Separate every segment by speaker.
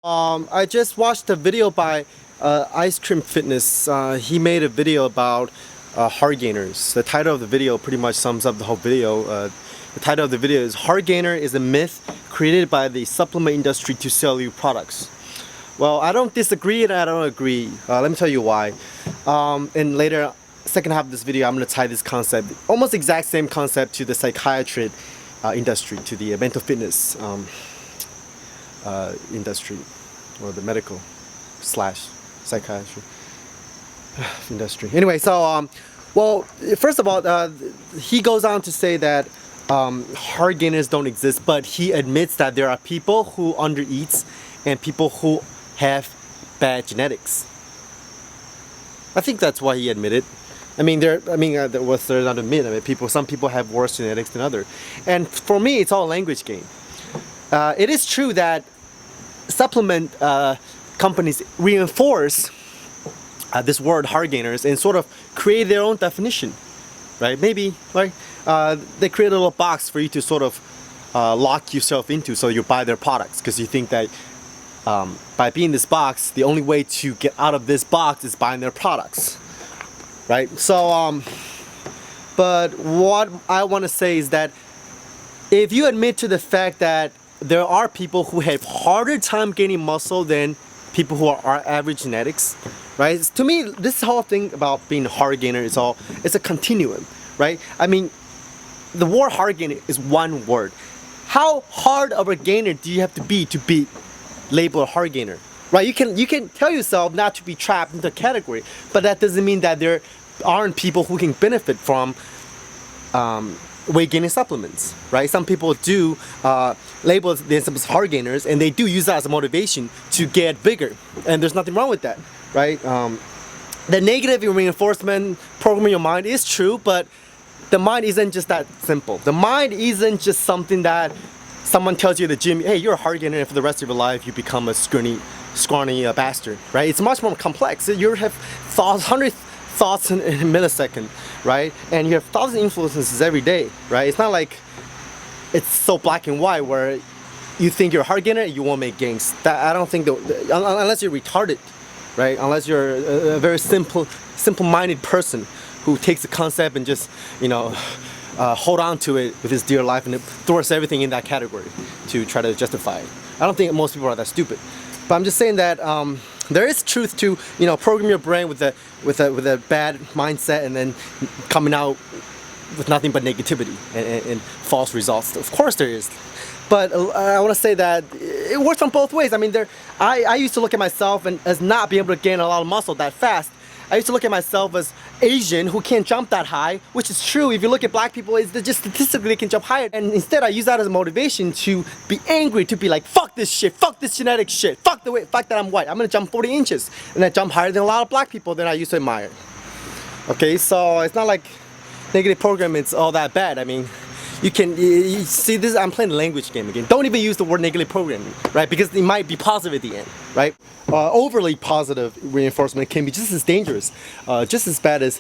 Speaker 1: I just watched a video by Ice Cream Fitness. He made a video about Hardgainers. The title of the video pretty much sums up the whole video. The title of the video is Hardgainer is a myth created by the supplement industry to sell you products. Well, I don't disagree and I don't agree. Let me tell you why. And later, second half of this video, I'm going to tie this concept, almost exact same concept, to the psychiatry industry, to the mental fitness industry, or the medical / psychiatry industry. Anyway, so well, first of all, he goes on to say that hard gainers don't exist, but he admits that there are people who undereat and people who have bad genetics. I think that's why he admitted. I mean, there's not a myth. I mean, some people have worse genetics than others, and for me, it's all a language game. It is true that supplement companies reinforce this word hardgainers and sort of create their own definition, right? Maybe, right? They create a little box for you to sort of lock yourself into, so you buy their products because you think that by being in this box, the only way to get out of this box is buying their products, right? So, but what I want to say is that if you admit to the fact that there are people who have harder time gaining muscle than people who are average genetics, right? To me, this whole thing about being a hard gainer it's a continuum, right? I mean, the word hard gainer is one word. How hard of a gainer do you have to be labeled a hard gainer, right? You can tell yourself not to be trapped into a category, but that doesn't mean that there aren't people who can benefit from weight gaining supplements, right? Some people do label themselves hard gainers, and they do use that as a motivation to get bigger, and there's nothing wrong with that, right? The negative reinforcement, programming your mind, is true, but the mind isn't just that simple. The mind isn't just something that someone tells you at the gym, hey, you're a hard gainer, and for the rest of your life you become a scrawny bastard, right? It's much more complex. You have 100 thoughts in a millisecond, right? And you have 1,000 influences every day, right? It's not like it's so black and white where you think you're a hard gainer, you won't make gains. I don't think unless you're retarded, right? Unless you're a very simple-minded person who takes a concept and just, hold on to it with his dear life and throws everything in that category to try to justify it. I don't think most people are that stupid. But I'm just saying that there is truth to program your brain with a bad mindset and then coming out with nothing but negativity and false results. Of course there is, but I want to say that it works on both ways. I mean, I used to look at myself as not being able to gain a lot of muscle that fast. I used to look at myself as Asian who can't jump that high, which is true. If you look at black people, it's just statistically they can jump higher. And instead I use that as a motivation to be angry, to be like, fuck this shit, fuck this genetic shit, fuck that I'm white. I'm gonna jump 40 inches. And I jump higher than a lot of black people that I used to admire. Okay, so it's not like negative programming is all that bad. I mean, you see this, I'm playing the language game again. Don't even use the word negative programming, right? Because it might be positive at the end, right? Overly positive reinforcement can be just as dangerous, just as bad as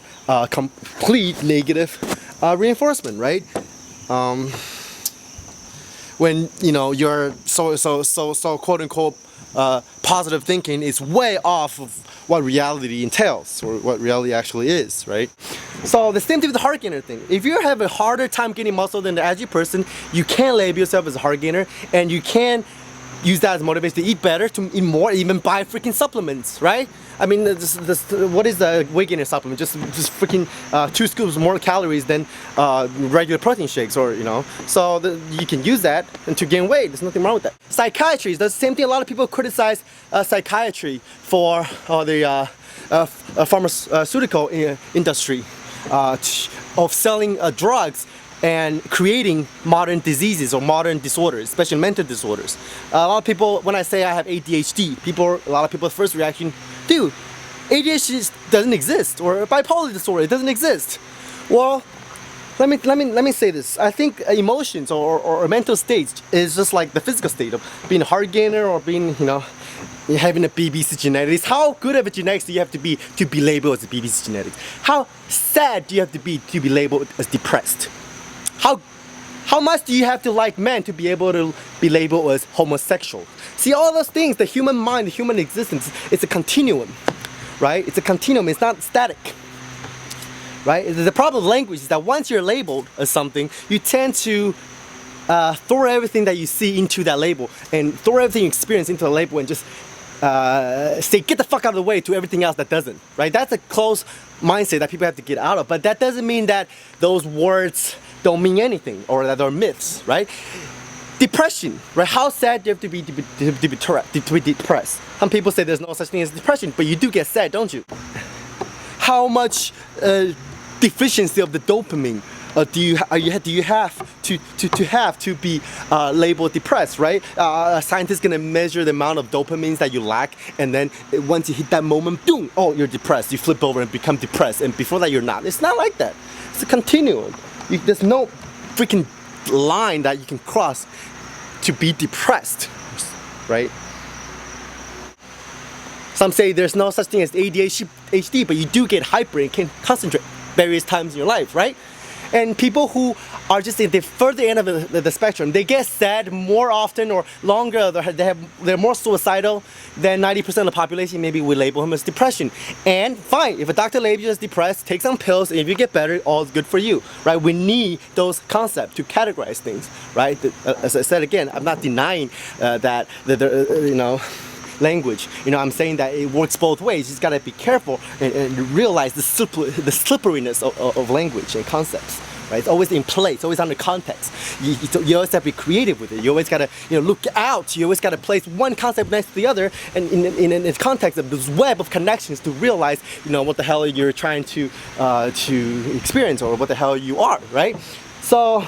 Speaker 1: complete negative reinforcement, right? When you're so quote unquote positive thinking is way off of what reality entails or what reality actually is, right? So the same thing with the hard gainer thing. If you have a harder time gaining muscle than the average person, you can label yourself as a hard gainer, and you can use that as motivation to eat better, to eat more, even buy freaking supplements, right? I mean, what is the weight gainer supplement? Just freaking 2 scoops more calories than regular protein shakes, or So you can use that and to gain weight. There's nothing wrong with that. Psychiatry is the same thing. A lot of people criticize psychiatry for the pharmaceutical industry of selling drugs and creating modern diseases or modern disorders, especially mental disorders. A lot of people, when I say I have ADHD, a lot of people's first reaction, dude, ADHD doesn't exist, or bipolar disorder, it doesn't exist. Well, let me say this. I think emotions or a mental state is just like the physical state of being a hard gainer or being, having a BBC genetics. How good of a genetics do you have to be labeled as a BBC genetics? How sad do you have to be labeled as depressed? How How much do you have to like men to be able to be labeled as homosexual? See, all those things, the human mind, the human existence, it's a continuum, right? It's a continuum, it's not static, right? The problem with language is that once you're labeled as something, you tend to throw everything that you see into that label and throw everything you experience into the label and just say, get the fuck out of the way to everything else that doesn't, right? That's a close mindset that people have to get out of, but that doesn't mean that those words don't mean anything or that they're myths, right? Depression, right? How sad do you have to be depressed? Some people say there's no such thing as depression, but you do get sad, don't you? How much deficiency of the dopamine do you have to be labeled depressed, right? A scientist gonna measure the amount of dopamines that you lack, and then once you hit that moment, boom, oh, you're depressed. You flip over and become depressed, and before that, you're not. It's not like that. It's a continuum. There's no freaking line that you can cross to be depressed, right? Some say there's no such thing as ADHD, but you do get hyper and can concentrate various times in your life, right? And people who are just at the further end of the spectrum, they get sad more often or longer, they're more suicidal than 90% of the population. Maybe we label him as depression. And fine, if a doctor labels you as depressed, take some pills, and if you get better, all is good for you, right? We need those concepts to categorize things, right? As I said again, I'm not denying that language. I'm saying that it works both ways. You just gotta be careful and realize the slipperiness of language and concepts. Right? It's always in play. It's always under context. You always have to be creative with it. You always gotta look out. You always gotta place one concept next to the other, and in the context of this web of connections to realize what the hell you're trying to experience or what the hell you are. Right? So.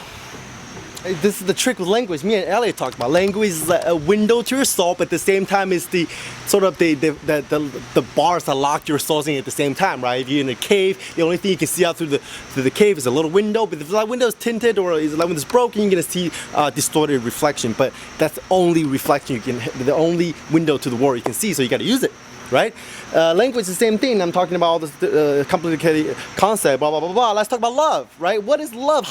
Speaker 1: This is the trick with language. Me and Elliot talked about language is a window to your soul, but at the same time is the sort of the bars that lock your souls in at the same time, right? If you're in a cave, the only thing you can see out through the cave is a little window, but if that window is tinted or if the window is broken, you're gonna see distorted reflection. But that's the only reflection the only window to the world you can see, so you gotta use it. Right? Language is the same thing. I'm talking about all this complicated concept, blah, blah, blah, blah. Let's talk about love, right? What is love?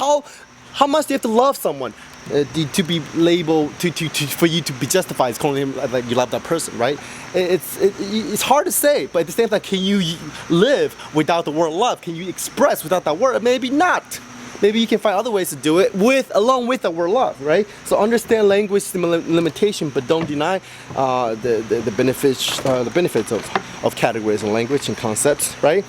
Speaker 1: How much do you have to love someone to be labeled, for you to be justified as calling him like you love that person, right? It's hard to say, but at the same time, can you live without the word love? Can you express without that word? Maybe not. Maybe you can find other ways to do it along with the word love, right? So understand language limitation, but don't deny the benefits of categories and language and concepts, right?